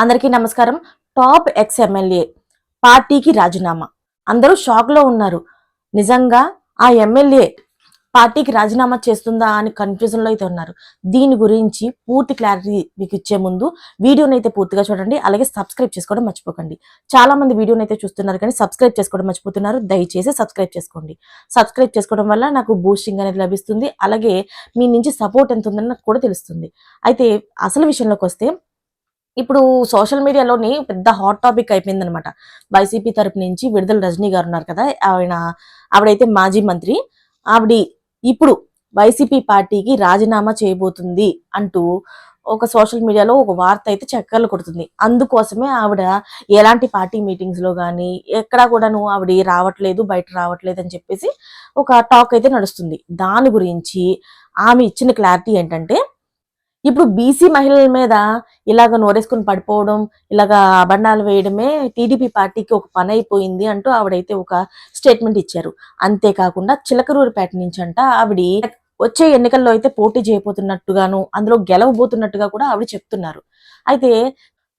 అందరికీ నమస్కారం. Top ex MLA పార్టీకి రాజీనామా. అందరూ షాక్ లో ఉన్నారు. నిజంగా ఆ ఎమ్మెల్యే పార్టీకి రాజీనామా చేస్తుందా అని కన్ఫ్యూజన్ లో అయితే ఉన్నారు. దీని గురించి పూర్తి క్లారిటీ మీకు ఇచ్చే ముందు వీడియోని అయితే పూర్తిగా చూడండి. అలాగే సబ్స్క్రైబ్ చేసుకోవడం మర్చిపోకండి. చాలా మంది వీడియోని అయితే చూస్తున్నారు కానీ సబ్స్క్రైబ్ చేసుకోవడం మర్చిపోతున్నారు. దయచేసి సబ్స్క్రైబ్ చేసుకోండి. సబ్స్క్రైబ్ చేసుకోవడం వల్ల నాకు బూస్టింగ్ అనేది లభిస్తుంది. అలాగే మీ నుంచి సపోర్ట్ ఎంత ఉందని నాకు కూడా తెలుస్తుంది. అయితే అసలు విషయంలోకి వస్తే, ఇప్పుడు సోషల్ మీడియాలోని పెద్ద హాట్ టాపిక్ అయిపోయిందనమాట. వైసీపీ తరపు నుంచి విడుదల రజనీ గారు ఉన్నారు కదా, ఆవిడైతే మాజీ మంత్రి. ఆవిడ ఇప్పుడు వైసీపీ పార్టీకి రాజీనామా చేయబోతుంది అంటూ ఒక సోషల్ మీడియాలో ఒక వార్త అయితే చక్కర్లు కొడుతుంది. అందుకోసమే ఆవిడ ఎలాంటి పార్టీ మీటింగ్స్ లో కానీ ఎక్కడా కూడాను ఆవిడ రావట్లేదు, బయట రావట్లేదు అని చెప్పేసి ఒక టాక్ అయితే నడుస్తుంది. దాని గురించి ఆమె ఇచ్చిన క్లారిటీ ఏంటంటే, ఇప్పుడు బీసీ మహిళల మీద ఇలాగ నోరేసుకుని పడిపోవడం, ఇలాగ అబండాలు వేయడమే టీడీపీ పార్టీకి ఒక పని అయిపోయింది అంటూ ఆవిడైతే ఒక స్టేట్మెంట్ ఇచ్చారు. అంతేకాకుండా చిలకలూరిపేట నుంచి అంట ఆవిడ వచ్చే ఎన్నికల్లో అయితే పోటీ చేయబోతున్నట్టుగాను, అందులో గెలవబోతున్నట్టుగా కూడా ఆవిడ చెప్తున్నారు. అయితే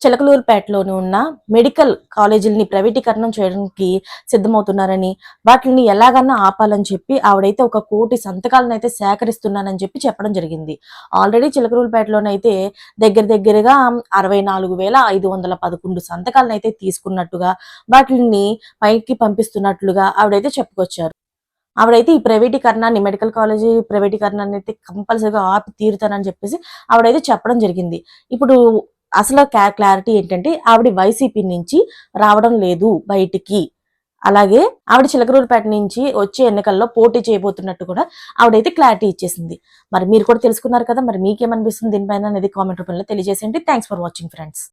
చిలకలూరుపేటలోని ఉన్న మెడికల్ కాలేజీలని ప్రైవేటీకరణం చేయడానికి సిద్ధమవుతున్నారని, వాటిని ఎలాగన్నా ఆపాలని చెప్పి ఆవిడైతే 1 కోటి సంతకాలను అయితే సేకరిస్తున్నానని చెప్పి చెప్పడం జరిగింది. ఆల్రెడీ చిలకలూరుపేటలోనైతే దగ్గరగా 64,511 సంతకాలను అయితే తీసుకున్నట్టుగా, వాటిని పైకి పంపిస్తున్నట్లుగా ఆవిడైతే చెప్పుకొచ్చారు. ఆవిడైతే ఈ ప్రైవేటీకరణాన్ని, మెడికల్ కాలేజీ ప్రైవేటీకరణాన్ని అయితే కంపల్సరీగా ఆపి తీరుతానని చెప్పేసి ఆవిడైతే చెప్పడం జరిగింది. ఇప్పుడు అసలు క్లారిటీ ఏంటంటే, ఆవిడ వైసీపీ నుంచి రావడం లేదు బయటికి. అలాగే ఆవిడ చిలకలూరుపేట నుంచి వచ్చే ఎన్నికల్లో పోటీ చేయబోతున్నట్టు కూడా ఆవిడైతే క్లారిటీ ఇచ్చేసింది. మరి మీరు కూడా తెలుసుకున్నారు కదా, మరి మీకేమనిపిస్తుంది దీనిపైన అనేది కామెంట్ రూపంలో తెలియజేసేయండి. Thanks for watching friends.